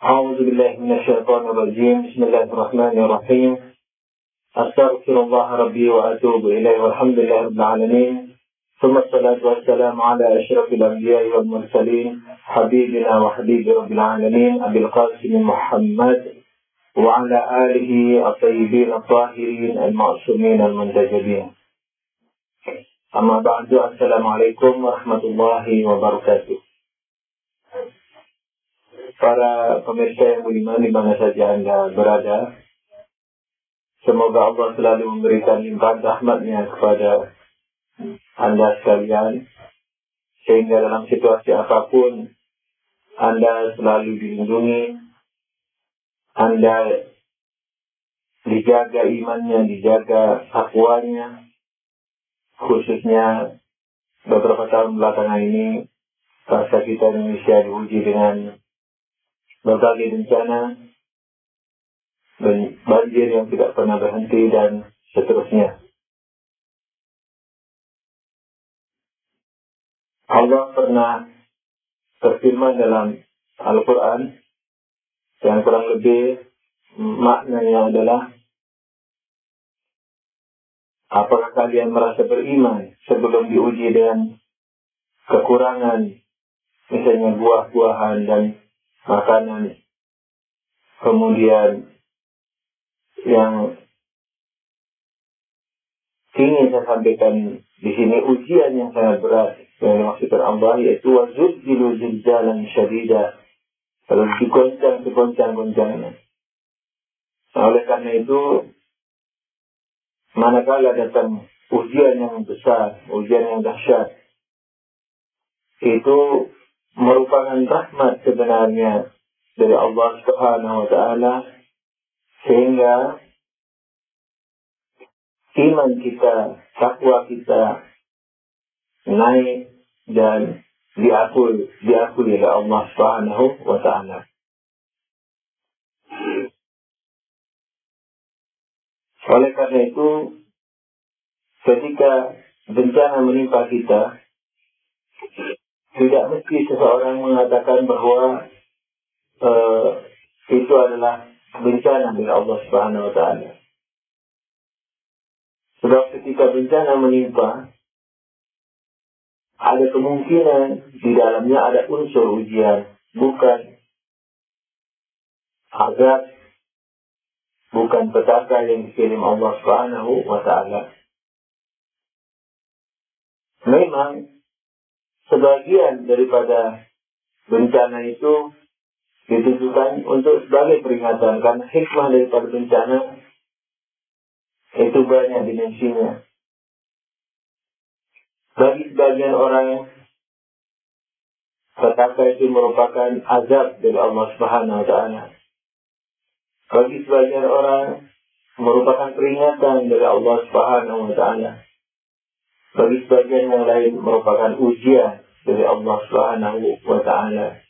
أعوذ بالله من الشيطان الرجيم. بسم الله الرحمن الرحيم. أستغفر الله ربي وأتوب إليه والحمد لله رب العالمين. ثم الصلاة والسلام على أشرف الأنبياء والمرسلين حبيبنا وحبيب رب العالمين أبي القاسم محمد وعلى آله الطيبين الطاهرين المعصومين المنتجبين. أما بعد، السلام عليكم warahmatullahi wabarakatuh. Para pemirsa yang budiman di mana saja Anda berada, semoga Allah selalu memberikan limpahan rahmat-Nya kepada Anda sekalian, sehingga dalam situasi apapun Anda selalu dilindungi, Anda dijaga imannya, dijaga takwanya. Khususnya beberapa tahun belakangan ini bangsa kita Indonesia diuji dengan berbagai bencana, banjir yang tidak pernah berhenti dan seterusnya. Allah pernah berfirman dalam Al-Quran yang kurang lebih maknanya adalah, apakah kalian merasa beriman sebelum diuji dengan kekurangan, misalnya buah-buahan dan makanan. Kemudian yang ingin saya sampaikan di sini, ujian yang sangat berat yang dimaksudkan Allah, yaitu wazulzilu zilzalan syadida, kalau digoncang segoncang-goncangnya. Nah, oleh karena itu, manakala datang ujian yang besar, ujian yang dahsyat, itu merupakan rahmat sebenarnya dari Allah Subhanahu wa Ta'ala, sehingga iman kita, takwa kita naik dan diakui oleh Allah Subhanahu wa Ta'ala. Oleh karena itu, ketika bencana menimpa kita, tidak mesti seseorang mengatakan bahwa itu adalah bencana dari Allah Subhanahu wa Ta'ala. Sebab ketika bencana menimpa, ada kemungkinan di dalamnya ada unsur ujian, bukan azab, bukan petaka yang dikirim Allah Subhanahu wa Ta'ala. Memang sebagian daripada bencana itu ditujukan untuk sebagai peringatan, karena hikmah daripada bencana itu banyak dimensinya. Bagi sebagian orang, petaka itu merupakan azab dari Allah Subhanahu wa Ta'ala. Bagi sebagian orang, merupakan peringatan dari Allah Subhanahu wa Ta'ala. Bagi sebagian yang lain, merupakan ujian dari Allah Subhanahu wa Ta'ala,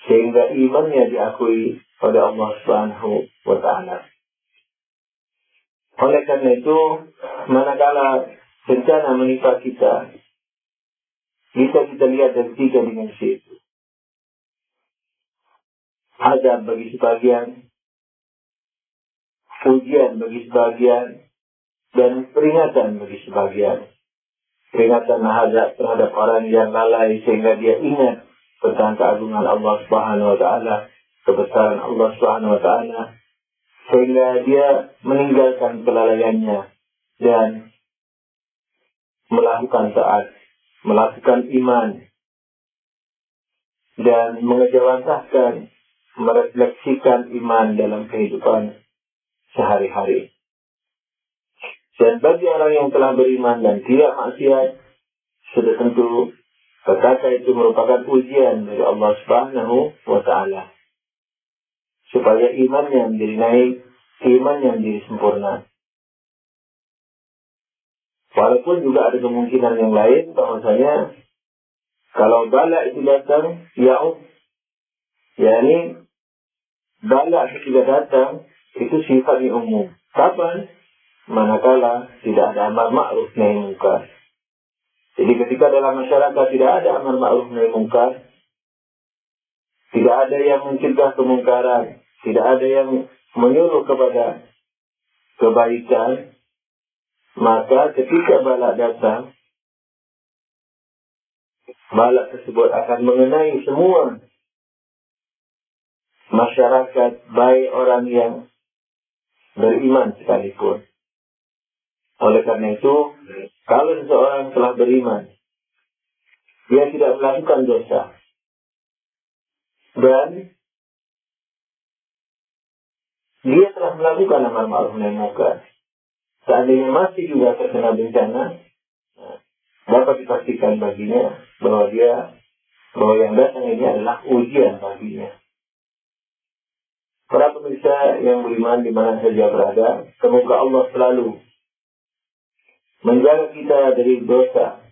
sehingga imannya diakui oleh Allah Subhanahu wa Ta'ala. Oleh karena itu, manakala bencana menimpa kita, bisa kita lihat dari tiga dimensi itu. Azab bagi sebagian, ujian bagi sebagian, dan peringatan bagi sebagian. Peringatan terhadap orang yang lalai sehingga dia ingat tentang keagungan Allah Subhanahu wa Ta'ala, kebesaran Allah Subhanahu wa Ta'ala, sehingga dia meninggalkan kelalaiannya dan melakukan taat, melakukan iman, dan mengejawantahkan, merefleksikan iman dalam kehidupan sehari-hari. Dan bagi orang yang telah beriman dan tidak maksiat, sudah tentu petaka itu merupakan ujian dari Allah Subhanahu wa Ta'ala, supaya imannya menjadi naik, imannya menjadi sempurna. Walaupun juga ada kemungkinan yang lain, bahwasanya kalau bala itu datang, yakni bala ketika datang itu sifatnya umum. Kapan? Manakala tidak ada amar ma'ruf nahi munkar. Jadi ketika dalam masyarakat tidak ada amar ma'ruf nahi munkar, tidak ada yang mencegah kemungkaran, tidak ada yang menyuruh kepada kebaikan, maka ketika bala datang, bala tersebut akan mengenai semua masyarakat, baik orang yang beriman sekalipun. Oleh karena itu, kalau seseorang telah beriman, dia tidak melakukan dosa, dan dia telah melakukan amal ma'ruf nahi munkar, seandainya masih juga terkena bencana, dapat dipastikan baginya bahwa yang datang ini adalah ujian baginya. Para pemirsa yang beriman di mana saja berada, semoga Allah selalu menjaga kita dari dosa,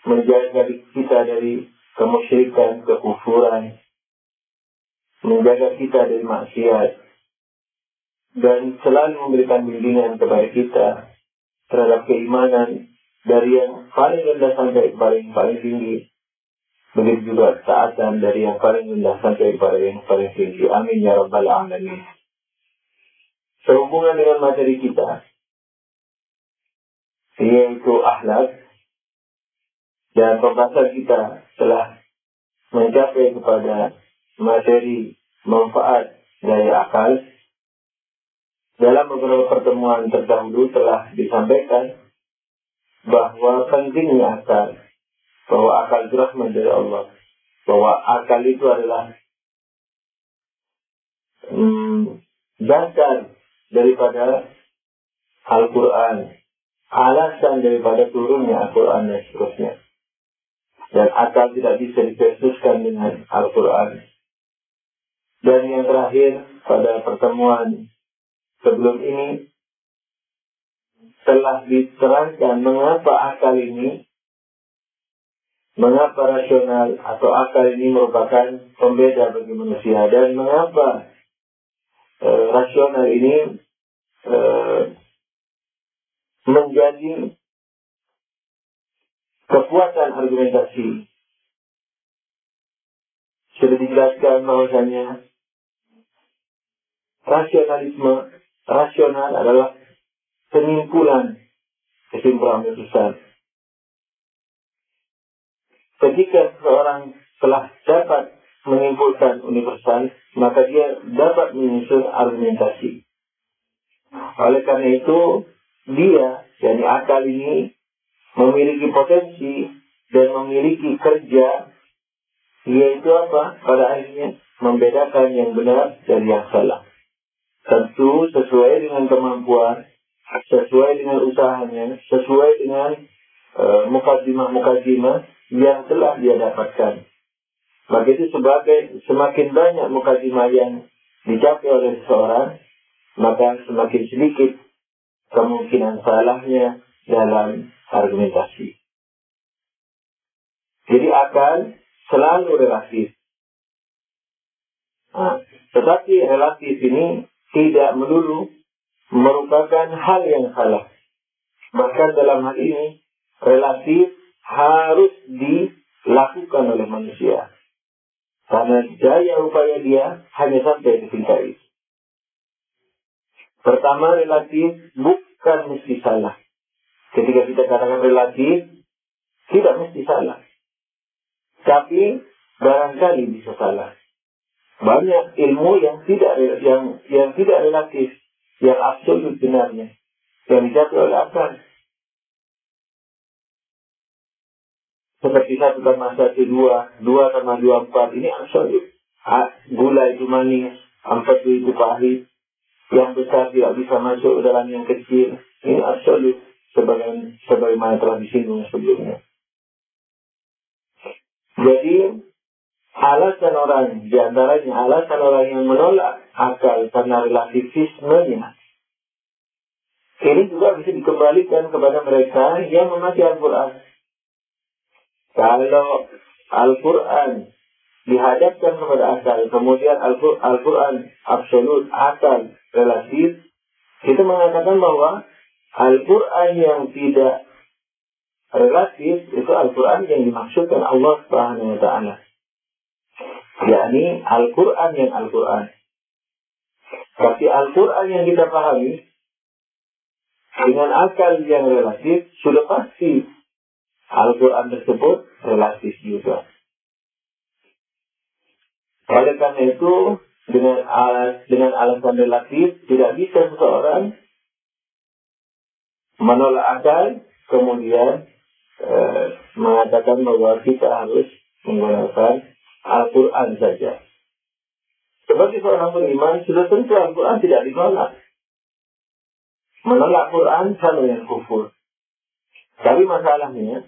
menjaga kita dari kemusyrikan, kekufuran, menjaga kita dari maksiat, dan selalu memberikan bimbingan kepada kita terhadap keimanan dari yang paling rendah sampai paling tinggi. Begitu juga taatan dari yang paling rendah sampai kepada yang paling tinggi. Amin ya rabbal alamin. Sehubungan dengan materi kita, yaitu akhlak, dan pembahasan kita telah mencapai kepada materi manfaat dari akal. Dalam beberapa pertemuan terdahulu telah disampaikan bahwa pentingnya akal, bahwa akal itu rahmat dari Allah, bahwa akal itu adalah dasar daripada Al-Quran, alasan daripada turunnya Al-Quran dan seterusnya. Dan akal tidak bisa diversuskan dengan Al-Quran. Dan yang terakhir, pada pertemuan sebelum ini telah diterangkan mengapa akal ini, mengapa rasional atau akal ini merupakan pembeda bagi manusia, dan mengapa rasional ini menjadi kekuatan argumentasi. Sudah dijelaskan bahwasanya rasional adalah kesimpulan besar. Ketika seseorang telah dapat menyimpulkan universal, maka dia dapat menyusun argumentasi. Oleh karena itu, dia, yakni akal ini, memiliki potensi dan memiliki kerja, yaitu apa? Pada akhirnya membedakan yang benar dari yang salah. Tentu sesuai dengan kemampuan, sesuai dengan usahanya, sesuai dengan mukadimah yang telah dia dapatkan. Maka itu semakin banyak mukadimah yang dicapai oleh seseorang, maka semakin sedikit kemungkinan salahnya dalam argumentasi. Jadi akal selalu relatif. Tetapi relatif ini tidak melulu merupakan hal yang salah. Bahkan dalam hal ini, relatif harus dilakukan oleh manusia. Karena daya upaya dia hanya sampai di tingkat itu. Pertama, relatif bukan mesti salah. Ketika kita katakan relatif, tidak mesti salah. Tapi barangkali bisa salah. Banyak ilmu yang tidak relatif, yang absolut benarnya, yang dicapai oleh akal. Seperti 1,12, 2,24 ini absolut. Gula itu manis, 4 itu pahit, yang besar tidak bisa masuk dalam yang kecil. Ini absolut, sebagaimana telah disinggung sebelumnya. Jadi alasan orang, diantaranya alasan orang yang menolak akal karena relativismenya, ini juga bisa dikembalikan kepada mereka yang membaca Al-Quran. Kalau Al-Quran dihadapkan kepada akal, kemudian Al-Quran absolut, akal relatif, itu mengatakan bahwa Al-Quran yang tidak relatif itu Al-Quran yang dimaksudkan Allah Subhanahu wa Ta'ala. yakni Al-Quran yang Al-Quran. Tapi Al-Quran yang kita pahami dengan akal yang relatif, sudah pasti Al-Quran tersebut relatif juga. Oleh karena itu, dengan alasan relatif, tidak bisa seseorang menolak akal, kemudian mengatakan bahwa kita harus menggunakan Al-Quran saja. Sebagai seorang beriman, sudah tentu Al-Quran tidak ditolak. Menolak Quran sama dengan kufur. Tapi masalahnya,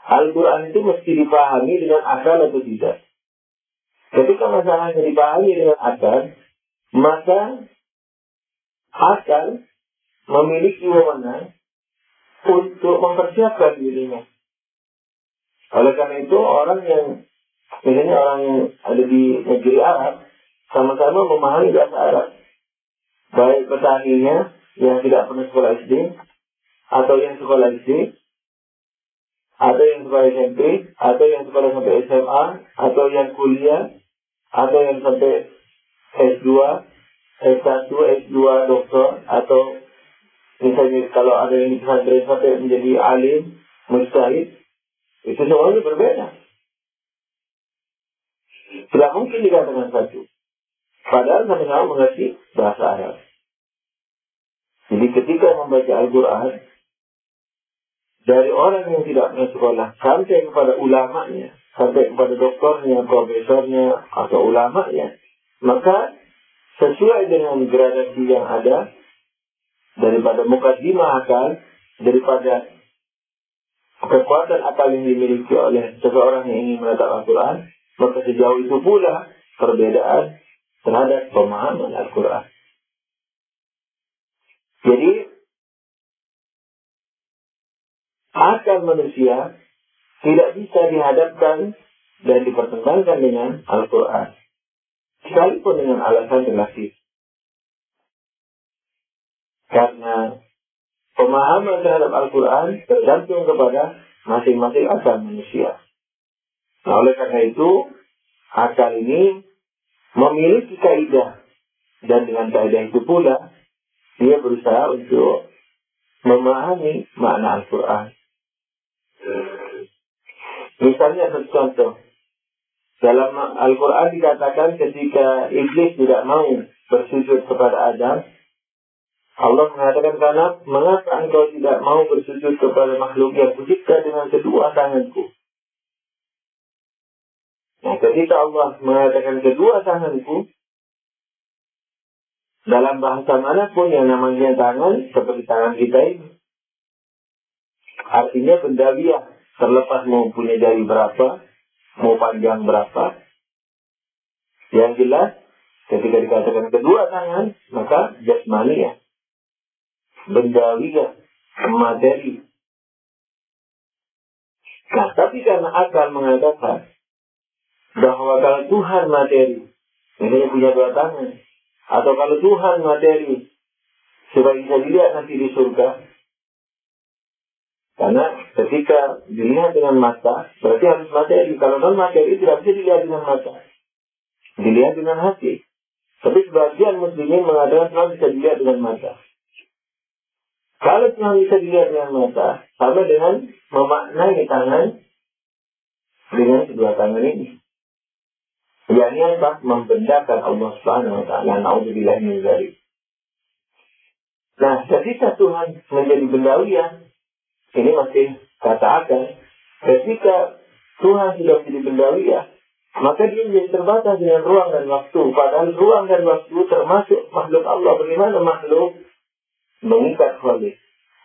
Al-Quran itu mesti dipahami dengan akal atau tidak. Ketika masalahnya dipahami dengan akal, maka akal memiliki wewenang untuk mempersiapkan dirinya. Oleh karena itu, orang yang, misalnya orang yang ada di negeri Arab, sama-sama memahami bahasa Arab. Baik petaninya yang tidak pernah sekolah SD, atau yang sekolah SD, atau yang sekolah SMP, atau yang sekolah sampai SMA, atau yang kuliah, atau yang sampai S2, S1, S2, doktor, atau misalnya kalau ada yang di pesantren sampai menjadi alim, mujtahid, itu semuanya berbeda. Tidak mungkin dikatakan satu. Padahal sama-sama mengerti bahasa Arab. Jadi ketika membaca Al-Quran, dari orang yang tidak pernah sekolah sampai kepada ulamanya, sampai kepada doktornya, profesornya, atau ulamanya, maka sesuai dengan gradasi yang ada, daripada mukadimah akal, daripada kekuatan akal yang dimiliki oleh seseorang yang ingin menatap Al-Quran, maka sejauh itu pula perbedaan terhadap pemahaman Al-Quran. Jadi, akal manusia tidak bisa dihadapkan dan dipertentangkan dengan Al-Quran, sekalipun dengan alasan relatif. Karena pemahaman terhadap Al-Quran tergantung kepada masing-masing akal manusia. Nah, oleh karena itu, akal ini memiliki kaidah, dan dengan kaidah itu pula dia berusaha untuk memahami makna Al-Quran. Misalnya satu contoh, dalam Al-Quran dikatakan ketika iblis tidak mau bersujud kepada Adam, Allah mengatakan, karena mengapa engkau tidak mau bersujud kepada makhluk yang kucipta dengan kedua tanganku? Nah, ketika Allah mengatakan kedua tanganku, dalam bahasa manapun yang namanya tangan, seperti tangan kita ini, artinya bendawiah, terlepas mau punya jari berapa, mau panjang berapa. Yang jelas, ketika dikatakan kedua tangan, maka jasmaniah, bendawiah, materi. Nah, tapi karena akal mengatakan bahwa kalau Tuhan materi, misalnya punya dua tangan, atau kalau Tuhan materi, supaya bisa dilihat nanti di surga. Karena ketika dilihat dengan mata, berarti harus materi. Kalau non materi tidak bisa dilihat dengan mata, dilihat dengan hati. Tapi sebagian muslimin mengatakan Tuhan bisa dilihat dengan mata. Kalau Tuhan bisa dilihat dengan mata, sama dengan memaknai tangan dengan kedua tangan ini. Yang apa? Membendakan Allah Subhanahu wa Ta'ala. Na'udzubillah min dzalik. Nah, ketika Tuhan menjadi bendawiah, ini masih kata akal. Ketika Tuhan sudah menjadi bendawiah, maka dia menjadi terbatas dengan ruang dan waktu. Padahal ruang dan waktu termasuk makhluk Allah. Bagaimana makhluk mengikat khalik?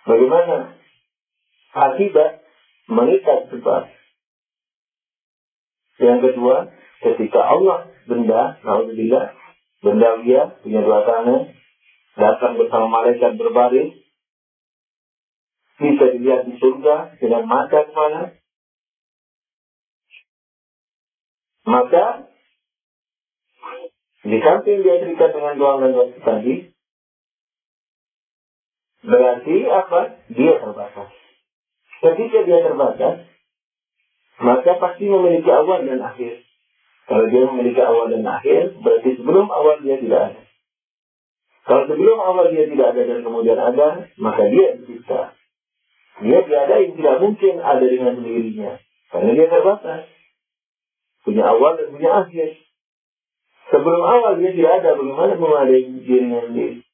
Bagaimana akibat mengikat sebab? Yang kedua, ketika Allah benda, na'udzubillah, bendawiah, punya dua tangan, datang bersama malaikat berbaris, bisa dilihat di surga dengan mata kemana, maka di samping dia terikat dengan ruang dan waktu tadi, berarti apa? Dia terbatas. Ketika dia terbatas, maka pasti memiliki awal dan akhir. Kalau dia memiliki awal dan akhir, berarti sebelum awal dia tidak ada. Kalau sebelum awal dia tidak ada dan kemudian ada, maka dia dicipta. Dia tiada yang tidak mungkin ada dengan sendirinya. Karena dia terbatas. Punya awal dan punya akhir. Sebelum awal dia tidak ada, bagaimana memadai dirinya sendiri?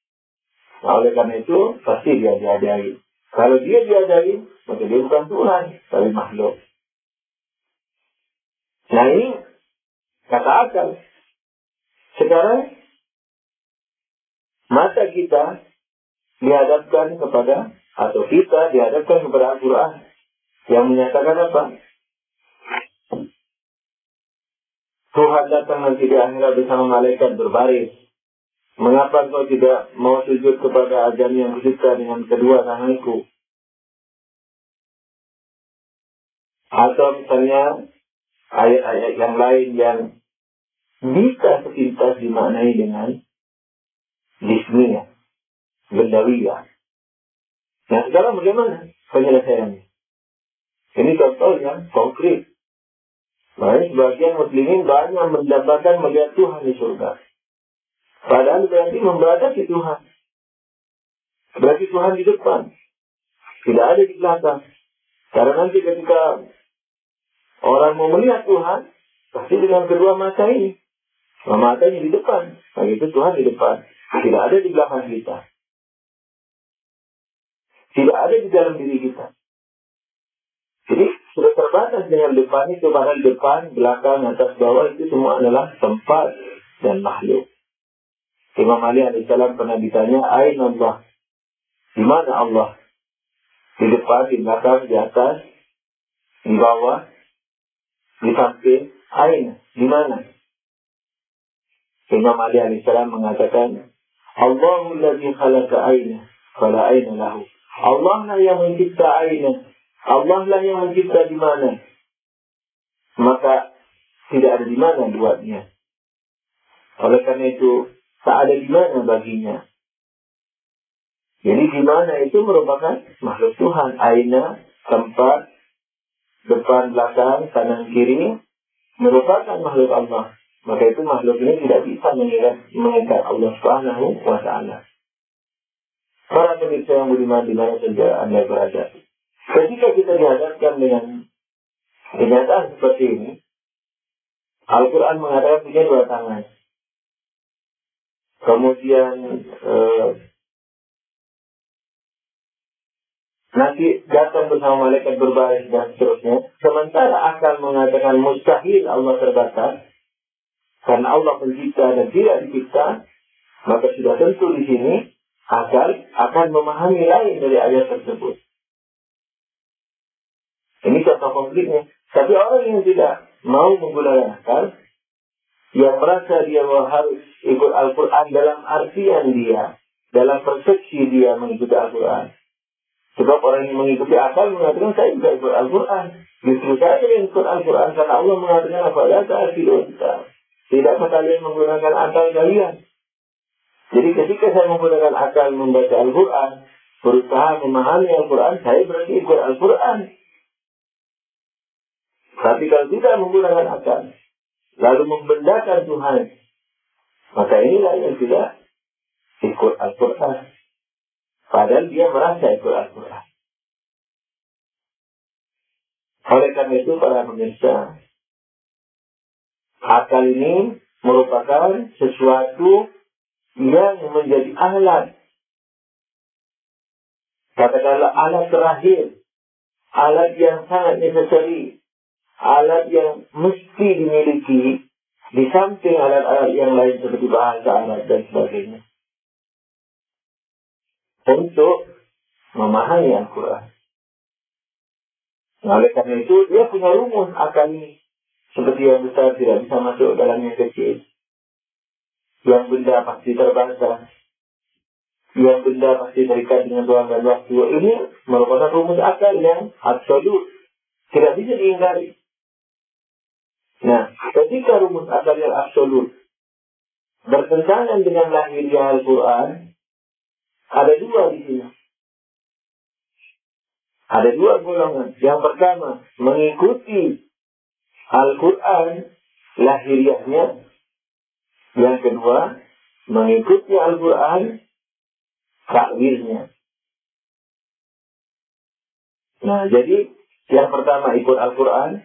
Nah, oleh karena itu, pasti dia diadai. Kalau dia diadai, maka dia bukan Tuhan, tapi makhluk. Nah ini kata akal. Sekarang mata kita dihadapkan kepada, atau kita dihadapkan kepada Al-Quran yang menyatakan apa? Tuhan datang nanti di akhirat bersama malaikat berbaris. Mengapa kau tidak mau sujud kepada Adam yang mencipta dengan kedua tanganku? Atau misalnya ayat-ayat yang lain yang bisa sepintas dimaknai dengan jismiyah, bendawiyah. Nah sekarang bagaimana penyelesaiannya? Ini contoh yang konkret. Makanya sebagian muslimin banyak mendapatkan melihat Tuhan di surga. Padahal berarti membatasi Tuhan. Berarti Tuhan di depan, tidak ada di belakang. Karena nanti ketika orang mau melihat Tuhan, pasti dengan kedua mata ini. Matanya di depan. Nah itu Tuhan di depan. Tidak ada di belakang kita. Tidak ada di dalam diri kita. Jadi sudah terbatas dengan depan itu. Padahal depan, belakang, atas, bawah itu semua adalah tempat dan makhluk. Imam Ali alaihissalam pernah ditanya, Aina Allah? Di mana Allah? Di depan, di belakang, di atas, di bawah, di samping. Aina? Di mana? Imam Ali alaihissalam mengatakan, Allahul ladzi khalaqa aina, fala aina lahu. Allah lah yang mencipta aina. Allah lah yang mencipta di mana. Maka tidak ada di mana buatnya. Oleh karena itu, tak ada di mana baginya. Jadi di mana itu merupakan makhluk Tuhan. Aina, tempat, depan, belakang, kanan, kiri, merupakan makhluk Allah. Maka itu makhluk ini tidak bisa mengikat Allah Subhanahu wa Ta'ala. Para pemirsa yang budiman di mana saja Anda berada. Ketika kita dihadapkan dengan kenyataan seperti ini, Al-Quran mengatakan punya dua tangan. Kemudian nanti datang bersama malaikat berbaris dan seterusnya. Sementara akal mengatakan mustahil Allah terbatas, karena Allah pencipta dan tidak dicipta, maka sudah tentu di sini akal akan memahami lain dari ayat tersebut. Ini contoh konfliknya. Tapi orang yang tidak mau menggunakan akal, yang merasa dia harus ikut Al-Quran dalam artian dia, dalam persepsi dia mengikuti Al-Quran. Sebab orang yang mengikuti akal mengatakan saya juga ikut Al-Quran. Justru saya yang ikut Al-Quran karena Allah mengatakan apabila saya kita. Tidakkah kalian menggunakan akal kalian? Jadi ketika saya menggunakan akal membaca Al-Quran, berusaha memahami Al-Quran, saya berarti ikut Al-Quran. Tapi kalau tidak menggunakan akal, lalu membendakan Tuhan, maka inilah yang tidak ikut Al-Quran. Padahal dia merasa ikut Al-Quran. Oleh karena itu para pemirsa, akal ini merupakan sesuatu yang menjadi alat. Katakanlah alat terakhir, alat yang sangat necessary, alat yang mesti dimiliki di samping alat-alat yang lain seperti bahasa Arab dan sebagainya, untuk memahami Al-Quran. Nah, oleh karena itu dia punya rumus akal ini. Seperti yang besar tidak bisa masuk dalam yang kecil. Yang benda pasti terbatas. Yang benda pasti terikat dengan ruang dan waktu. Ini merupakan rumus akal yang absolut, tidak bisa diingkari. Nah, ketika rumus akal yang absolut bertentangan dengan lahiriah Al-Quran, ada dua di sini. Ada dua golongan. Yang pertama, mengikuti Al-Quran lahiriahnya. Yang kedua, mengikuti Al-Quran, takwilnya. Nah, jadi yang pertama ikut Al-Quran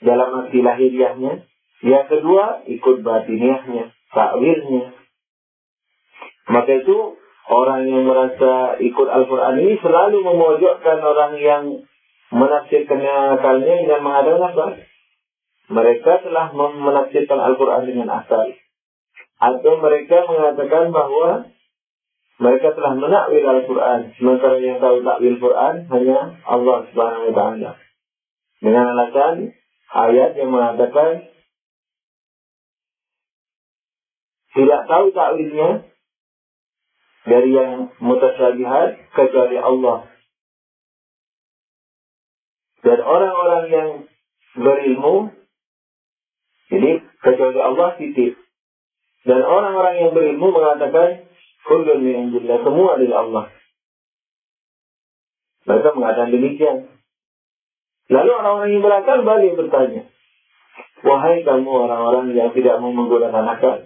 dalam arti lahiriahnya. Yang kedua, ikut batiniahnya, takwilnya. Maka itu orang yang merasa ikut Al-Quran ini selalu memojokkan orang yang menafsirkannya akalnya dengan mengatakan apa? Mereka telah menafsirkan Al-Quran dengan akal. Atau mereka mengatakan bahwa mereka telah menakwil Al-Quran. Sementara yang tahu takwil Quran hanya Allah Subhanahu wa Ta'ala. Dengan alasan ayat yang mengatakan tidak tahu takwilnya dari yang mutasyabihat kecuali Allah. Dan orang-orang yang berilmu, jadi kecuali Allah titik. Dan orang-orang yang berilmu mengatakan kullun min indillah, semua dari Allah. Mereka mengatakan demikian. Lalu orang-orang yang berakal balik bertanya, wahai kamu orang-orang yang tidak mau menggunakan akal,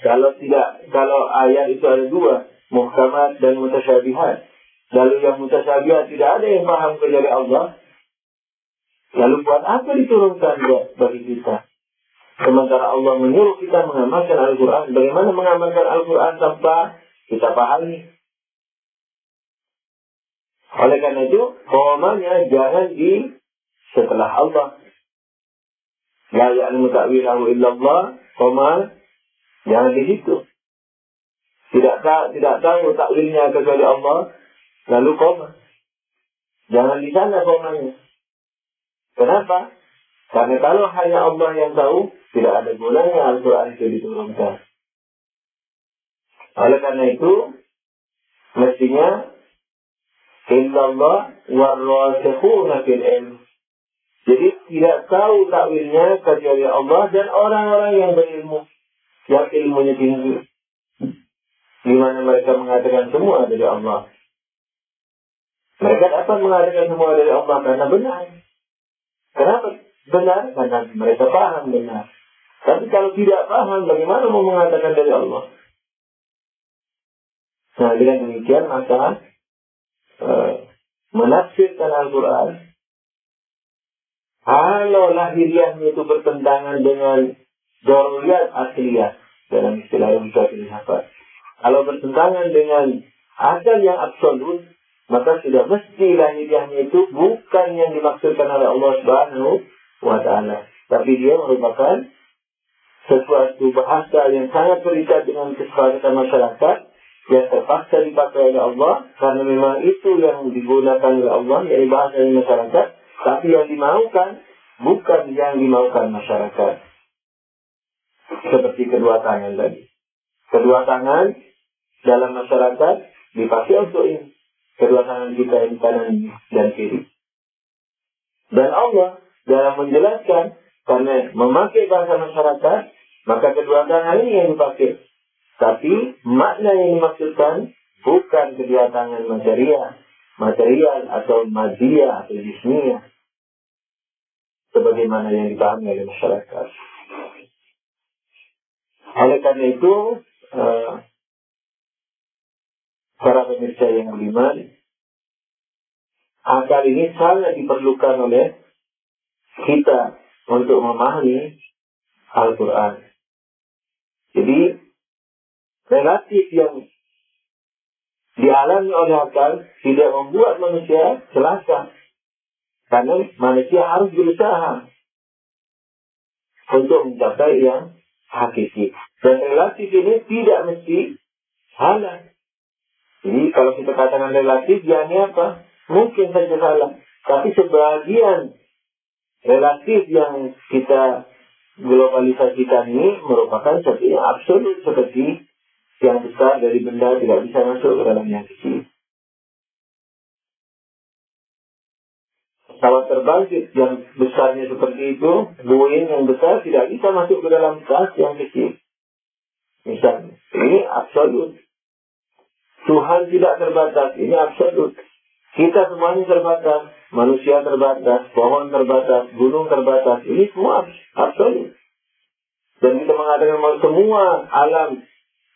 kalau ayat itu ada dua, muhkamat dan mutasyabihat, lalu yang mutasyabihat tidak ada yang paham kecuali Allah, lalu buat apa diturunkan bagi kita? Sementara Allah menyuruh kita mengamalkan Al-Quran. Bagaimana mengamalkan Al-Quran tanpa kita pahami? Oleh karena itu, pemahamannya jangan di setelah Allah. La ya'lamu ta'wilahu illallah, jangan di situ. Tidak tahu takwilnya kecuali Allah, lalu koma. Jangan di sana komanya. Kenapa? Karena kalau hanya Allah yang tahu, tidak ada gunanya Al-Quran itu diturunkan. Oleh karena itu, mestinya illallah warrasikhuna fil ilm. Jadi tidak tahu takwilnya kecuali Allah dan orang-orang yang berilmu, yang ilmunya tinggi, di mana mereka mengatakan semua dari Allah. Mereka dapat mengatakan semua dari Allah karena benar. Kenapa benar? Karena mereka paham benar. Tapi kalau tidak paham, bagaimana mau mengatakan dari Allah? Nah, dengan demikian maka menafsirkan Al-Quran, kalau lahiriahnya itu bertentangan dengan daruriyat asliyah, dalam istilah yang bisa dilihat. Kalau bertentangan dengan asal yang absolut, maka sudah mesti lahiriahnya itu bukan yang dimaksudkan oleh Allah Subhanahu wa Ta'ala, tapi dia merupakan sesuatu bahasa yang sangat terikat dengan kesepakatan masyarakat yang terpaksa dipakai oleh Allah karena memang itu yang digunakan oleh Allah, yaitu bahasa masyarakat, tapi yang dimaukan bukan yang dimaukan masyarakat. Seperti kedua tangan tadi. Kedua tangan dalam masyarakat dipakai untuk ini. Kedua tangan kita yang kanan dan kiri. Dan Allah dalam menjelaskan, karena memakai bahasa masyarakat, maka kedua tangan ini yang dipakai. Tapi makna yang dimaksudkan bukan kedua tangan material atau madiyah atau jismiyah, sebagaimana yang dipahami oleh masyarakat. Oleh karena itu, para pemirsa yang beriman, akal ini sangat diperlukan oleh kita untuk memahami Al-Quran. Jadi, relatif yang dialami oleh akal tidak membuat manusia celaka. Karena manusia harus berusaha untuk mencapai yang hakiki. Dan relatif ini tidak mesti salah. Jadi kalau kita katakan relatif, yakni apa? Mungkin saja salah. Tapi sebagian relatif yang kita globalisasikan ini merupakan sesuatu yang absolut, seperti yang besar dari benda tidak bisa masuk ke dalam yang kecil. Pesawat terbang yang besarnya seperti itu, Boeing yang besar tidak bisa masuk ke dalam tas yang kecil. Misalnya, ini absolut. Tuhan tidak terbatas, ini absolut. Kita semuanya terbatas, manusia terbatas, pohon terbatas, gunung terbatas. Ini semua absolut. Dan kita mengatakan bahwa semua alam,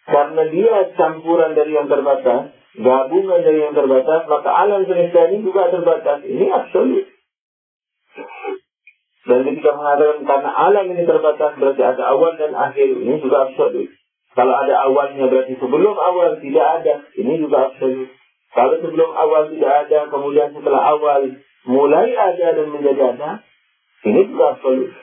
karena dia campuran dari yang terbatas, gabungan dari yang terbatas, maka alam semesta ini juga terbatas. Ini absolut. Dan ketika mengatakan karena alam ini terbatas, berarti ada awal dan akhir. Ini juga absolut. Kalau ada awalnya, berarti sebelum awal tidak ada. Ini juga absolut. Kalau sebelum awal tidak ada, kemudian setelah awal mulai ada dan menjadi ada, ini juga absolut.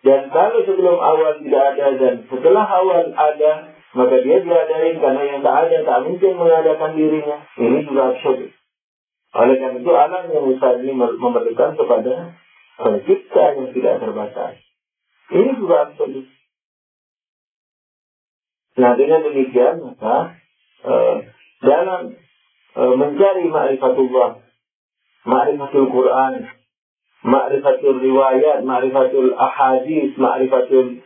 Dan kalau sebelum awal tidak ada dan setelah awal ada, maka dia diadain karena yang tak ada tak mungkin mengadakan dirinya. Ini juga absolut. Oleh karena itu alam yang besar ini memerlukan kepada pencipta yang tidak terbatas. Ini juga absolut. Nah, dengan demikian maka dalam mencari ma'rifatullah, ma'rifatul Quran, ma'rifatul riwayat, ma'rifatul ahadis, ma'rifatul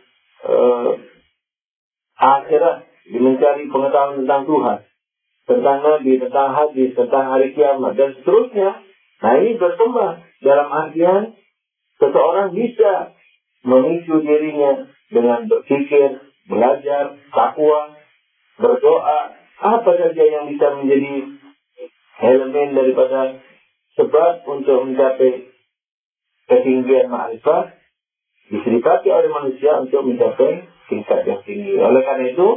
akhirat, mencari pengetahuan tentang Tuhan, tentang Nabi, tentang hadis, tentang hari kiamat, dan seterusnya. Nah, ini berkembang dalam artian seseorang bisa memicu dirinya dengan berpikir, belajar, takwa, berdoa, apa saja yang bisa menjadi elemen daripada sebab untuk mencapai ketinggian ma'rifat, bisa dipakai oleh manusia untuk mencapai tingkat yang tinggi. Oleh karena itu,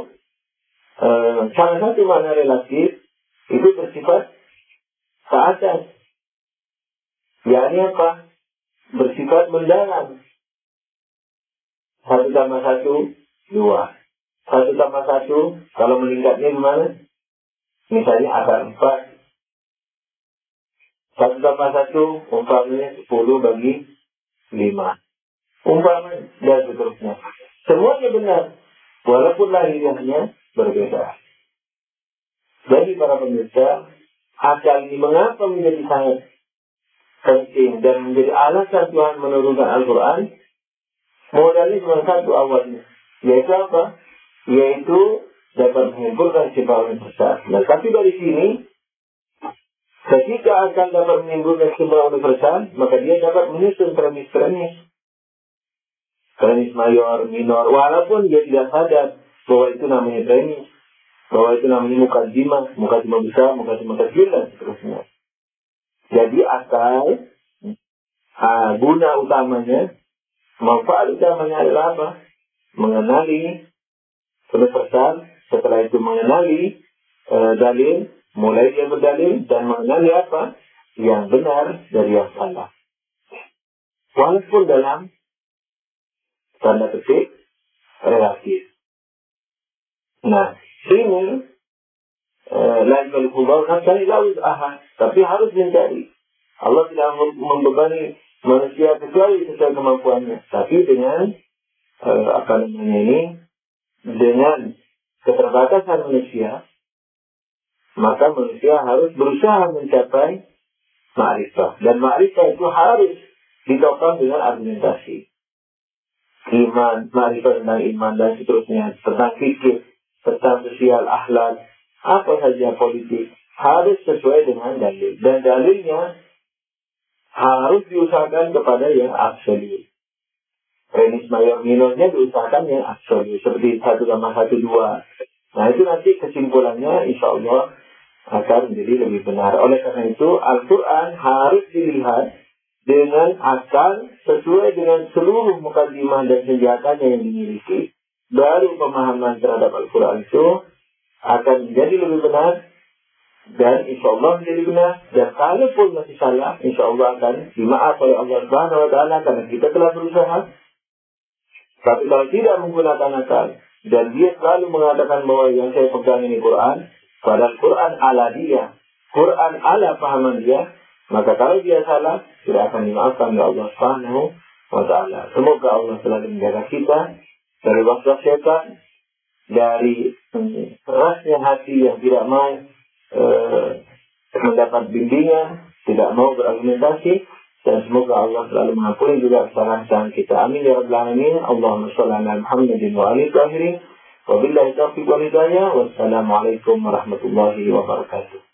salah satu makna relatif itu bersifat ke atas. Yakni apa? Bersifat mendalam. 1 tambah 1, 2. 1 tambah 1, kalau meningkatnya gimana? Misalnya akar 4. 1 tambah 1, umpamanya 10 bagi 5. Umpamanya, dan seterusnya. Semuanya benar, walaupun lahiriahnya berbeda. Jadi para pemirsa, akal ini mengapa menjadi sangat penting dan menjadi alasan Tuhan menurunkan Al-Quran? Modalnya cuma satu awalnya, yaitu apa? Yaitu dapat menyimpulkan kesimpulan universal. Nah, tapi dari sini, ketika akal dapat menimbulkan kesimpulan universal, maka dia dapat menyusun premis-premis. Premis mayor, minor, walaupun dia tidak sadar bahwa itu namanya premis, bahwa itu namanya mukadimah besar, mukadimah kecil, dan seterusnya. Jadi akal, guna utamanya, manfaat utamanya adalah apa? Mengenali universal, setelah itu mengenali dalil, mulai dia berdalil, dan mengenali apa? Yang benar dari yang salah. Walaupun dalam tanda petik relatif. Nah, ini lain kali kubur nafsani lawis ahad, tapi harus mencari. Allah tidak membebani manusia kecuali sesuai kemampuannya, tapi dengan dengan keterbatasan manusia, maka manusia harus berusaha mencapai ma'rifah, dan ma'rifah itu harus ditopang dengan argumentasi. Iman, ma'rifah tentang iman dan seterusnya, tentang fikih, tentang sosial, akhlak, apa saja politik, harus sesuai dengan dalil. Dan dalilnya harus diusahakan kepada yang absolut. Premis mayor minornya diusahakan yang absolut, seperti 1 tambah 1, 2. Nah, itu nanti kesimpulannya insya Allah akan menjadi lebih benar. Oleh karena itu, Al-Quran harus dilihat dengan akal sesuai dengan seluruh mukadimah dan senjatanya yang dimiliki. Baru pemahaman terhadap Al-Quran itu akan menjadi lebih benar, dan insya Allah menjadi benar. Dan kalaupun masih salah, insya Allah akan dimaaf oleh Allah Subhanahu Wa Taala karena kita telah berusaha. Tapi kalau tidak menggunakan akal, dan dia selalu mengatakan bahwa yang saya pegang ini Quran, padahal Quran ala dia, Quran ala pahaman dia, maka kalau dia salah, tidak akan dimaafkan oleh Allah Subhanahu Wa Taala. Semoga Allah selalu menjaga kita dari waswas syaitan, dari kerasnya hati yang tidak mau mendapat bimbingan, tidak mau berargumentasi, dan semoga Allah selalu mengampuni juga kesalahan kita. Amin ya rabbal alamin. Allahumma shalli ala Muhammadin wa alihi wa sahbihi. Wabillahi taufiq wal hidayah. Wassalamualaikum warahmatullahi wabarakatuh.